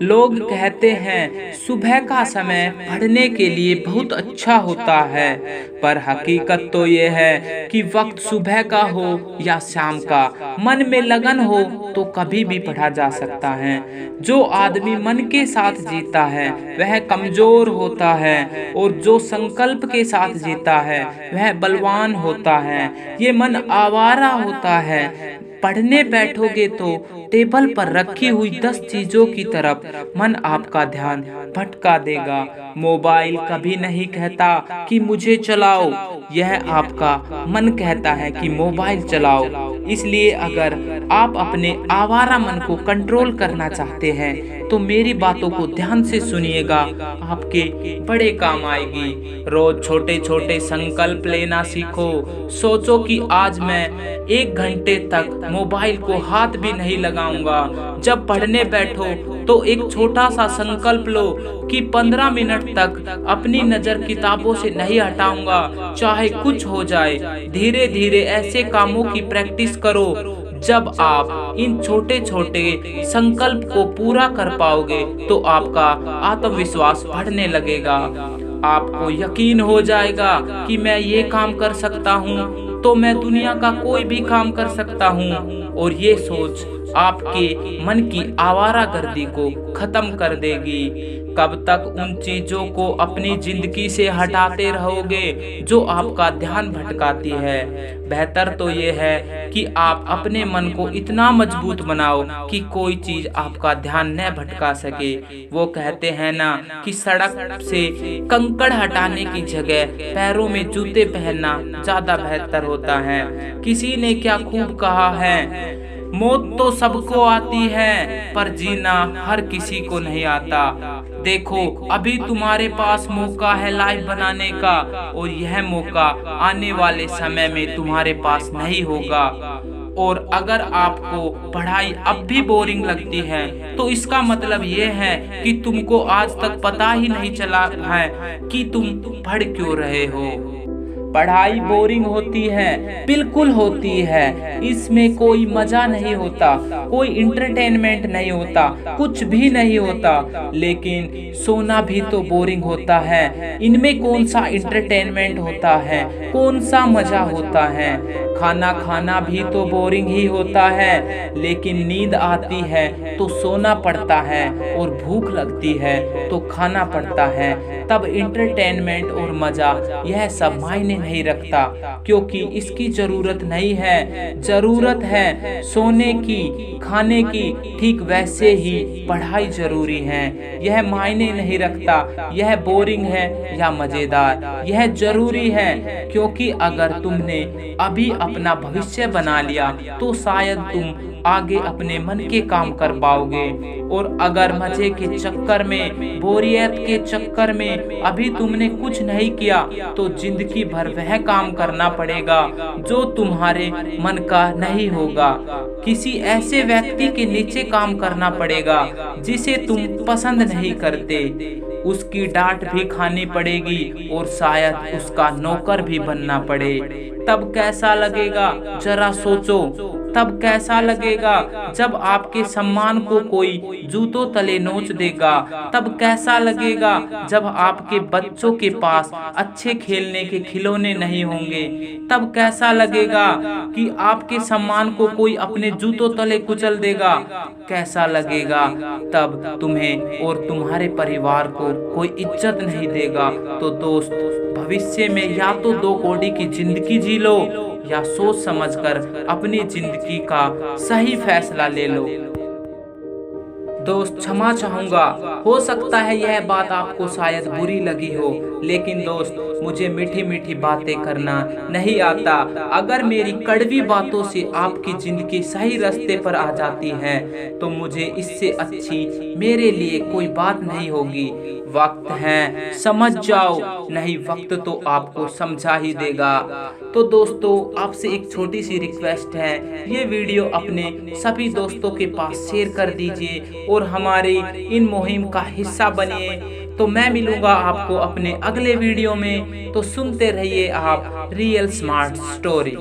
लोग कहते हैं सुबह का समय पढ़ने के लिए बहुत अच्छा होता है, पर हकीकत तो ये है कि वक्त सुबह का हो या शाम का, मन में लगन हो तो कभी भी पढ़ा जा सकता है। जो आदमी मन के साथ जीता है वह कमजोर होता है, और जो संकल्प के साथ जीता है वह बलवान होता है। ये मन आवारा होता है। पढ़ने बैठोगे तो टेबल पर रखी हुई 10 चीजों की तरफ मन आपका ध्यान भटका देगा। मोबाइल कभी नहीं कहता कि मुझे चलाओ, यह आपका मन कहता है कि मोबाइल चलाओ। इसलिए अगर आप अपने आवारा मन को कंट्रोल करना चाहते हैं तो मेरी बातों को ध्यान से सुनिएगा, आपके बड़े काम आएगी। रोज छोटे छोटे संकल्प लेना सीखो। सोचो कि आज मैं 1 घंटे तक मोबाइल को हाथ भी नहीं लगाऊंगा। जब पढ़ने बैठो तो एक छोटा सा संकल्प लो कि 15 मिनट तक अपनी नजर किताबों से नहीं हटाऊंगा, चाहे कुछ हो जाए। धीरे धीरे ऐसे कामों की प्रैक्टिस करो। जब आप इन छोटे छोटे संकल्प को पूरा कर पाओगे तो आपका आत्मविश्वास बढ़ने लगेगा। आपको यकीन हो जाएगा कि मैं ये काम कर सकता हूँ तो मैं दुनिया का कोई भी काम कर सकता हूँ। और ये सोच आपके मन की आवारागर्दी को खत्म कर देगी। कब तक उन चीजों को अपनी जिंदगी से हटाते रहोगे जो आपका ध्यान भटकाती है? बेहतर तो ये है कि आप अपने मन को इतना मजबूत बनाओ कि कोई चीज आपका ध्यान न भटका सके। वो कहते हैं ना कि सड़क से कंकड़ हटाने की जगह पैरों में जूते पहनना ज्यादा बेहतर होता है। किसी ने क्या खूब कहा है, मौत तो सबको आती है पर जीना हर किसी को नहीं आता। देखो अभी तुम्हारे पास मौका है लाइफ बनाने का, और यह मौका आने वाले समय में तुम्हारे पास नहीं होगा। और अगर आपको पढ़ाई अब भी बोरिंग लगती है तो इसका मतलब ये है कि तुमको आज तक पता ही नहीं चला है कि तुम पढ़ क्यों रहे हो। पढ़ाई बोरिंग होती है, बिल्कुल होती है। इसमें कोई मजा नहीं होता, कोई इंटरटेनमेंट नहीं होता, कुछ भी नहीं होता। लेकिन सोना भी तो बोरिंग होता है। इनमें कौन सा इंटरटेनमेंट होता है, कौन सा मजा होता है? खाना खाना भी तो बोरिंग ही होता है। लेकिन नींद आती है तो सोना पड़ता है, और भूख लगती है तो खाना पड़ता है। तब इंटरटेनमेंट और मजा यह सब मायने नहीं रखता, क्योंकि इसकी जरूरत नहीं है। जरूरत है सोने की, खाने की। ठीक वैसे ही पढ़ाई जरूरी है। यह मायने नहीं रखता यह बोरिंग है या मजेदार, यह जरूरी है। क्योंकि अगर तुमने अभी अपना भविष्य बना लिया तो शायद तुम आगे अपने मन के काम कर पाओगे। और अगर मजे के चक्कर में, बोरियत के चक्कर में अभी तुमने कुछ नहीं किया तो जिंदगी भर वह काम करना पड़ेगा जो तुम्हारे मन का नहीं होगा। किसी ऐसे व्यक्ति के नीचे काम करना पड़ेगा जिसे तुम पसंद नहीं करते। उसकी डांट भी खानी पड़ेगी और शायद उसका नौकर भी बनना पड़े। तब कैसा लगेगा जरा सोचो। तब कैसा लगेगा जब आपके सम्मान को कोई जूतों तले नोच देगा। तब कैसा लगेगा जब आपके बच्चों के पास अच्छे खेलने के खिलौने नहीं होंगे। तब कैसा लगेगा कि आपके सम्मान को कोई अपने जूतों तले कुचल देगा। कैसा लगेगा तब तुम्हें और तुम्हारे परिवार को कोई इज्जत नहीं देगा। तो दोस्त, भविष्य में या तो 2 कौड़ी की जिंदगी जी लो या सोच समझकर अपनी जिंदगी का सही फैसला ले लो। दोस्त, क्षमा चाहूंगा, हो सकता है यह बात आपको शायद बुरी लगी हो, लेकिन दोस्त मुझे मीठी मीठी बातें करना नहीं आता। अगर मेरी कड़वी बातों से आपकी जिंदगी सही रास्ते पर आ जाती है तो मुझे इससे अच्छी मेरे लिए कोई बात नहीं होगी। वक्त है, समझ जाओ, नहीं वक्त तो आपको समझा ही देगा। तो दोस्तों, आपसे एक छोटी सी रिक्वेस्ट है, ये वीडियो अपने सभी दोस्तों के पास शेयर कर दीजिए और हमारी इन मुहिम का हिस्सा बनिए। तो मैं मिलूंगा आपको अपने अगले वीडियो में। तो सुनते रहिए आप रियल स्मार्ट स्टोरी।